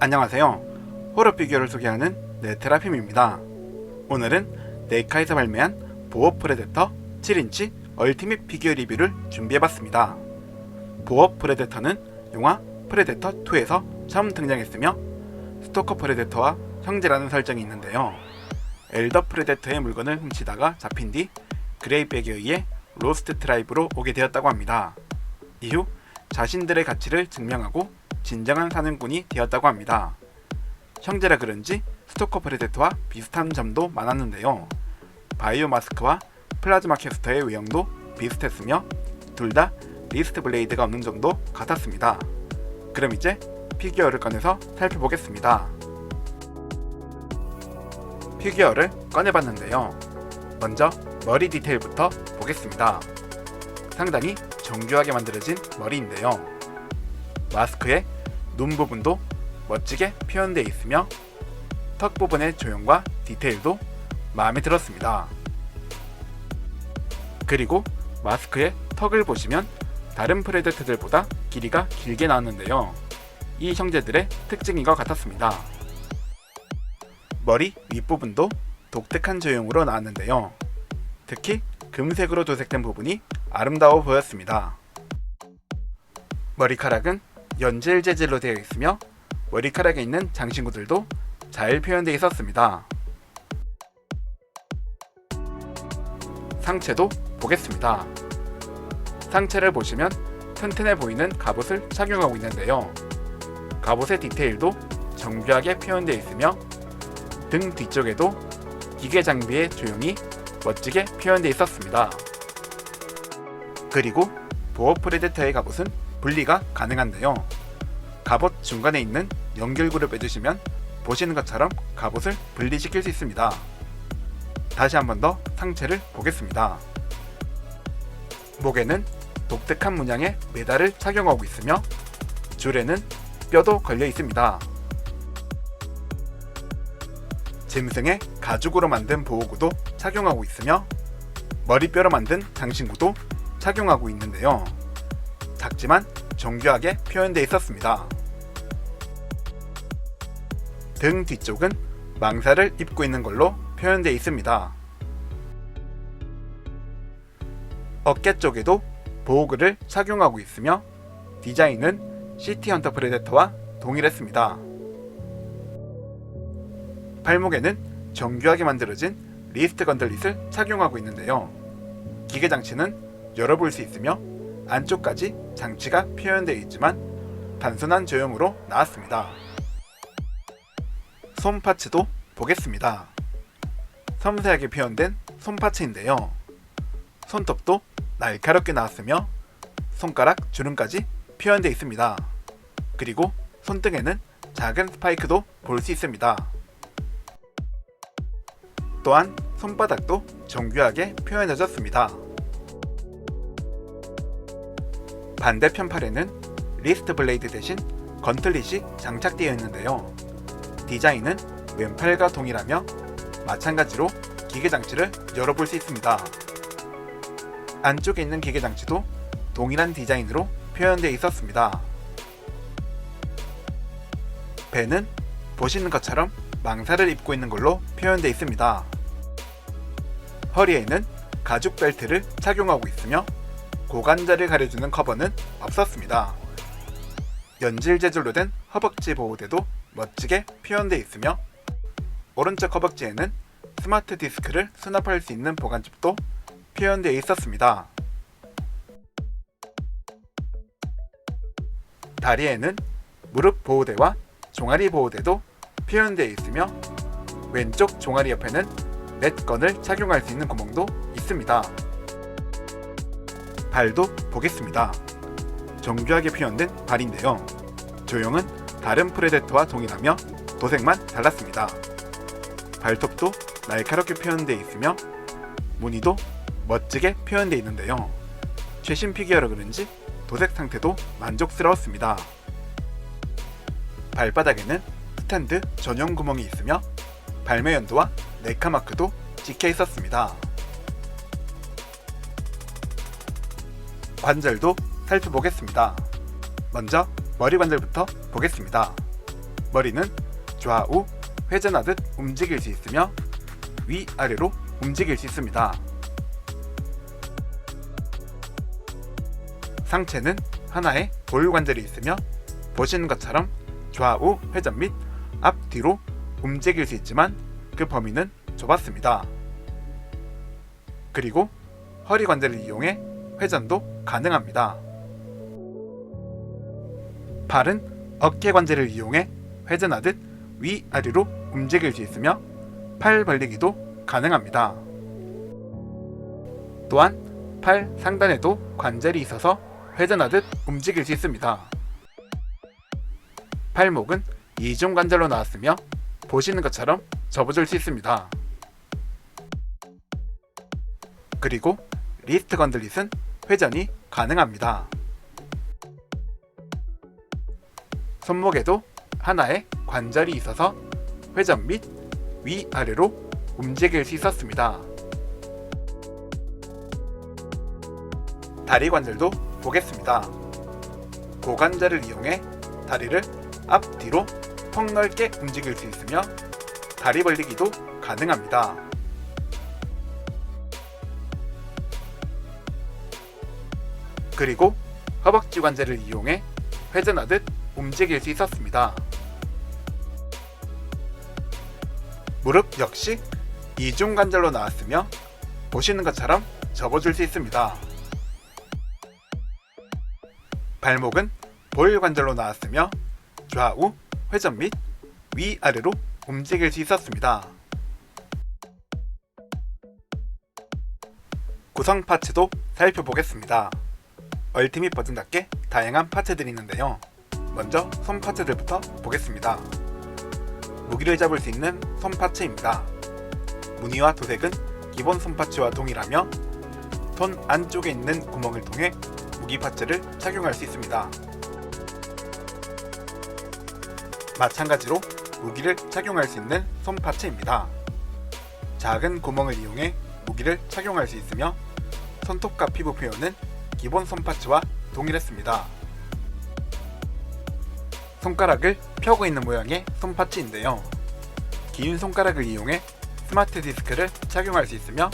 안녕하세요. 호러 피규어를 소개하는 네테라핌입니다. 오늘은 네이카에서 발매한 보어 프레데터 7인치 얼티밋 피규어 리뷰를 준비해봤습니다. 보어 프레데터는 영화 프레데터 2에서 처음 등장했으며 스토커 프레데터와 형제라는 설정이 있는데요. 엘더 프레데터의 물건을 훔치다가 잡힌 뒤 그레이백에 의해 로스트 트라이브로 오게 되었다고 합니다. 이후 자신들의 가치를 증명하고 진정한 사냥꾼이 되었다고 합니다. 형제라 그런지 스토커 프레데터와 비슷한 점도 많았는데요. 바이오 마스크와 플라즈마 캐스터의 외형도 비슷했으며 둘 다 리스트 블레이드가 없는 점도 같았습니다. 그럼 이제 피규어를 꺼내서 살펴보겠습니다. 피규어를 꺼내봤는데요. 먼저 머리 디테일부터 보겠습니다. 상당히 정교하게 만들어진 머리인데요. 마스크의 눈 부분도 멋지게 표현되어 있으며 턱 부분의 조형과 디테일도 마음에 들었습니다. 그리고 마스크의 턱을 보시면 다른 프레데터들보다 길이가 길게 나왔는데요. 이 형제들의 특징인 것 같았습니다. 머리 윗부분도 독특한 조형으로 나왔는데요. 특히 금색으로 도색된 부분이 아름다워 보였습니다. 머리카락은 연질 재질로 되어 있으며 머리카락에 있는 장신구들도 잘 표현되어 있었습니다. 상체도 보겠습니다. 상체를 보시면 튼튼해 보이는 갑옷을 착용하고 있는데요. 갑옷의 디테일도 정교하게 표현되어 있으며 등 뒤쪽에도 기계 장비의 조형이 멋지게 표현되어 있었습니다. 그리고 보어 프레데터의 갑옷은 분리가 가능한데요. 갑옷 중간에 있는 연결구를 빼주시면 보시는 것처럼 갑옷을 분리시킬 수 있습니다. 다시 한 번 더 상체를 보겠습니다. 목에는 독특한 문양의 메달을 착용하고 있으며 줄에는 뼈도 걸려 있습니다. 짐승의 가죽으로 만든 보호구도 착용하고 있으며 머리뼈로 만든 장신구도 착용하고 있는데요. 작지만 정교하게 표현되어 있었습니다. 등 뒤쪽은 망사를 입고 있는 걸로 표현되어 있습니다. 어깨 쪽에도 보호구를 착용하고 있으며 디자인은 시티헌터 프레데터와 동일했습니다. 팔목에는 정교하게 만들어진 리스트 건들릿을 착용하고 있는데요. 기계 장치는 열어볼 수 있으며 안쪽까지 장치가 표현되어 있지만 단순한 조형으로 나왔습니다. 손 파츠도 보겠습니다. 섬세하게 표현된 손 파츠인데요. 손톱도 날카롭게 나왔으며 손가락 주름까지 표현되어 있습니다. 그리고 손등에는 작은 스파이크도 볼 수 있습니다. 또한 손바닥도 정교하게 표현해졌습니다. 반대편 팔에는 리스트 블레이드 대신 건틀릿이 장착되어 있는데요. 디자인은 왼팔과 동일하며 마찬가지로 기계장치를 열어볼 수 있습니다. 안쪽에 있는 기계장치도 동일한 디자인으로 표현되어 있었습니다. 배는 보시는 것처럼 망사를 입고 있는 걸로 표현되어 있습니다. 허리에는 가죽 벨트를 착용하고 있으며 고관절을 가려주는 커버는 없었습니다. 연질 재질로 된 허벅지 보호대도 멋지게 표현되어 있으며 오른쪽 허벅지에는 스마트 디스크를 수납할 수 있는 보관집도 표현되어 있었습니다. 다리에는 무릎 보호대와 종아리 보호대도 표현되어 있으며 왼쪽 종아리 옆에는 맷건을 착용할 수 있는 구멍도 있습니다. 발도 보겠습니다. 정교하게 표현된 발인데요. 조형은 다른 프레데터와 동일하며 도색만 달랐습니다. 발톱도 날카롭게 표현되어 있으며 무늬도 멋지게 표현되어 있는데요. 최신 피규어라 그런지 도색 상태도 만족스러웠습니다. 발바닥에는 스탠드 전용 구멍이 있으며 발매 연도와 네카 마크도 찍혀 있었습니다. 관절도 살펴보겠습니다. 먼저 머리 관절부터 보겠습니다. 머리는 좌우 회전하듯 움직일 수 있으며 위아래로 움직일 수 있습니다. 상체는 하나의 볼 관절이 있으며 보시는 것처럼 좌우 회전 및 앞뒤로 움직일 수 있지만 그 범위는 좁았습니다. 그리고 허리 관절을 이용해 회전도 가능합니다. 팔은 어깨 관절을 이용해 회전하듯 위아래로 움직일 수 있으며 팔 벌리기도 가능합니다. 또한 팔 상단에도 관절이 있어서 회전하듯 움직일 수 있습니다. 팔목은 이중 관절로 나왔으며 보시는 것처럼 접어줄 수 있습니다. 그리고 리스트 건들릿은 회전이 가능합니다. 손목에도 하나의 관절이 있어서 회전 및 위아래로 움직일 수 있었습니다. 다리 관절도 보겠습니다. 고관절을 이용해 다리를 앞뒤로 폭넓게 움직일 수 있으며 다리 벌리기도 가능합니다. 그리고 허벅지 관절을 이용해 회전하듯 움직일 수 있었습니다. 무릎 역시 이중 관절로 나왔으며 보시는 것처럼 접어줄 수 있습니다. 발목은 볼 관절로 나왔으며 좌우 회전 및 위아래로 움직일 수 있었습니다. 구성 파츠도 살펴보겠습니다. 얼티밋 버전답게 다양한 파츠들이 있는데요. 먼저 손 파츠들부터 보겠습니다. 무기를 잡을 수 있는 손 파츠입니다. 무늬와 도색은 기본 손 파츠와 동일하며 손 안쪽에 있는 구멍을 통해 무기 파츠를 착용할 수 있습니다. 마찬가지로 무기를 착용할 수 있는 손 파츠입니다. 작은 구멍을 이용해 무기를 착용할 수 있으며 손톱과 피부 표현은 기본 손 파츠와 동일했습니다. 손가락을 펴고 있는 모양의 손 파츠인데요. 긴 손가락을 이용해 스마트 디스크를 착용할 수 있으며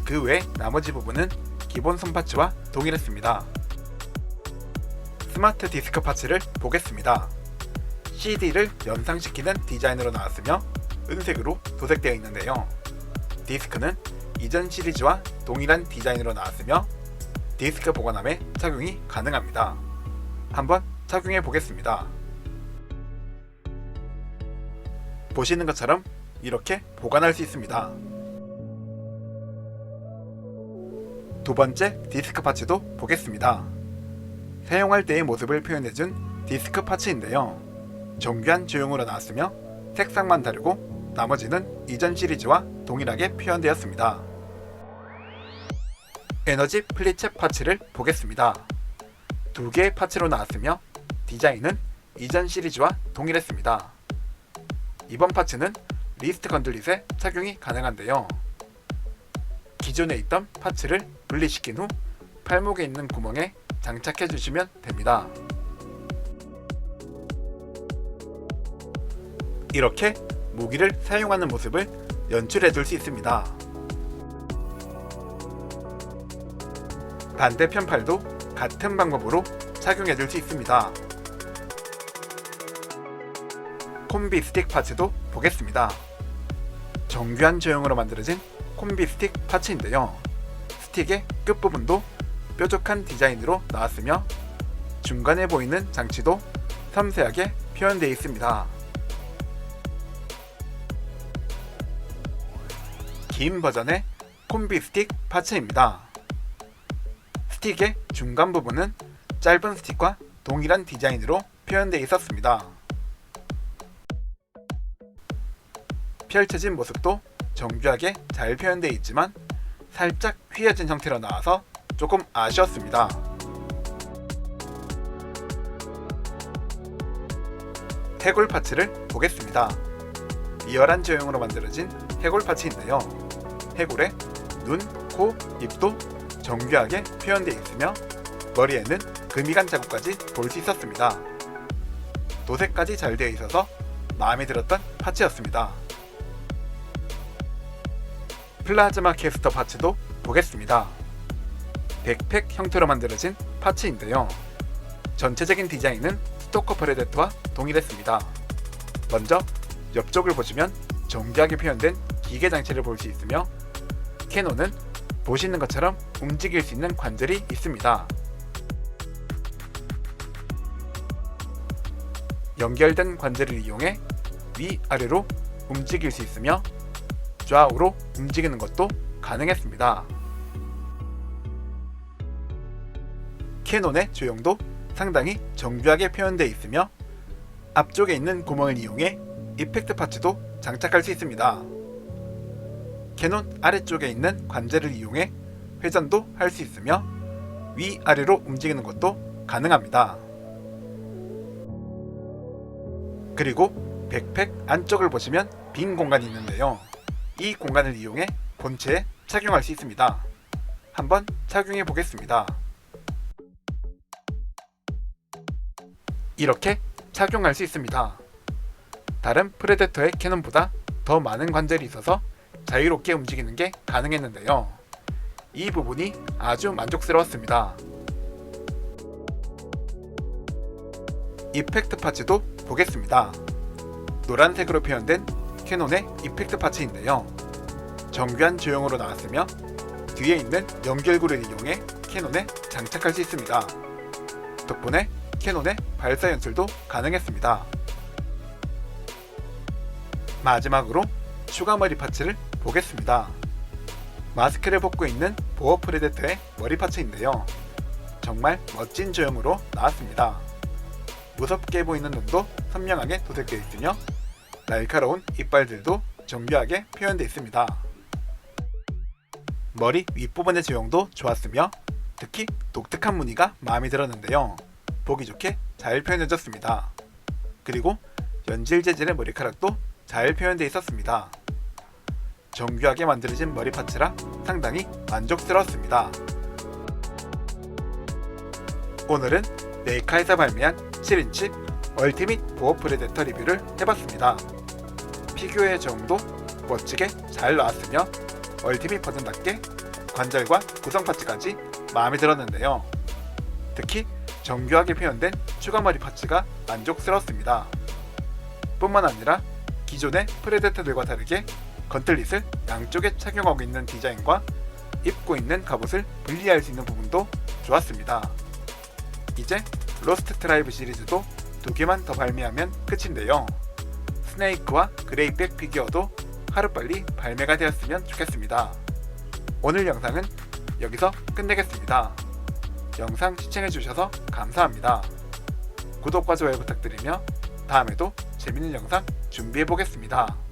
그 외 나머지 부분은 기본 손 파츠와 동일했습니다. 스마트 디스크 파츠를 보겠습니다. CD를 연상시키는 디자인으로 나왔으며 은색으로 도색되어 있는데요. 디스크는 이전 시리즈와 동일한 디자인으로 나왔으며 디스크 보관함에 착용이 가능합니다. 한번 착용해 보겠습니다. 보시는 것처럼 이렇게 보관할 수 있습니다. 두 번째 디스크 파츠도 보겠습니다. 사용할 때의 모습을 표현해준 디스크 파츠인데요. 정교한 조형으로 나왔으며 색상만 다르고 나머지는 이전 시리즈와 동일하게 표현되었습니다. 에너지 플리츠 파츠를 보겠습니다. 두 개의 파츠로 나왔으며 디자인은 이전 시리즈와 동일했습니다. 이번 파츠는 리스트 건들릿에 착용이 가능한데요. 기존에 있던 파츠를 분리시킨 후 팔목에 있는 구멍에 장착해 주시면 됩니다. 이렇게 무기를 사용하는 모습을 연출해 줄 수 있습니다. 반대편 팔도 같은 방법으로 착용해 줄 수 있습니다. 콤비 스틱 파츠도 보겠습니다. 정교한 조형으로 만들어진 콤비 스틱 파츠인데요. 스틱의 끝부분도 뾰족한 디자인으로 나왔으며 중간에 보이는 장치도 섬세하게 표현되어 있습니다. 긴 버전의 콤비 스틱 파츠입니다. 스틱의 중간 부분은 짧은 스틱과 동일한 디자인으로 표현되어 있었습니다. 펼쳐진 모습도 정교하게 잘 표현되어 있지만 살짝 휘어진 형태로 나와서 조금 아쉬웠습니다. 해골 파츠를 보겠습니다. 리얼한 조형으로 만들어진 해골 파츠인데요. 해골의 눈, 코, 입도 정교하게 표현되어 있으며 머리에는 금이간 자국까지 볼 수 있었습니다. 도색까지 잘 되어 있어서 마음에 들었던 파츠였습니다. 플라즈마 캐스터 파츠도 보겠습니다. 백팩 형태로 만들어진 파츠인데요. 전체적인 디자인은 스토커 프레데터와 동일했습니다. 먼저 옆쪽을 보시면 정교하게 표현된 기계 장치를 볼 수 있으며 캐논은 보시는 것처럼 움직일 수 있는 관절이 있습니다. 연결된 관절을 이용해 위아래로 움직일 수 있으며 좌우로 움직이는 것도 가능했습니다. 캐논의 조형도 상당히 정교하게 표현되어 있으며 앞쪽에 있는 구멍을 이용해 이펙트 파츠도 장착할 수 있습니다. 캐논 아래쪽에 있는 관절을 이용해 회전도 할 수 있으며 위아래로 움직이는 것도 가능합니다. 그리고 백팩 안쪽을 보시면 빈 공간이 있는데요. 이 공간을 이용해 본체에 착용할 수 있습니다. 한번 착용해 보겠습니다. 이렇게 착용할 수 있습니다. 다른 프레데터의 캐논보다 더 많은 관절이 있어서 자유롭게 움직이는 게 가능했는데요. 이 부분이 아주 만족스러웠습니다. 이펙트 파츠도 보겠습니다. 노란색으로 표현된 캐논의 이펙트 파츠인데요. 정교한 조형으로 나왔으며 뒤에 있는 연결구를 이용해 캐논에 장착할 수 있습니다. 덕분에 캐논의 발사 연출도 가능했습니다. 마지막으로 추가 머리 파츠를 보겠습니다. 마스크를 벗고 있는 보어 프레데터의 머리 파츠인데요. 정말 멋진 조형으로 나왔습니다. 무섭게 보이는 눈도 선명하게 도색되어 있으며 날카로운 이빨들도 정교하게 표현되어 있습니다. 머리 윗부분의 조형도 좋았으며 특히 독특한 무늬가 마음에 들었는데요. 보기 좋게 잘 표현해졌습니다. 그리고 연질 재질의 머리카락도 잘 표현되어 있었습니다. 정교하게 만들어진 머리 파츠라 상당히 만족스러웠습니다. 오늘은 네이카에서 발매한 7인치 얼티밋 보어 프레데터 리뷰를 해봤습니다. 피규어의 조형도 멋지게 잘 나왔으며 얼티밋 버전답게 관절과 구성 파츠까지 마음에 들었는데요. 특히 정교하게 표현된 추가 머리 파츠가 만족스러웠습니다. 뿐만 아니라 기존의 프레데터들과 다르게 건틀릿을 양쪽에 착용하고 있는 디자인과 입고 있는 갑옷을 분리할 수 있는 부분도 좋았습니다. 이제 로스트 트라이브 시리즈도 2개만 더 발매하면 끝인데요. 스네이크와 그레이백 피규어도 하루빨리 발매가 되었으면 좋겠습니다. 오늘 영상은 여기서 끝내겠습니다. 영상 시청해주셔서 감사합니다. 구독과 좋아요 부탁드리며 다음에도 재밌는 영상 준비해보겠습니다.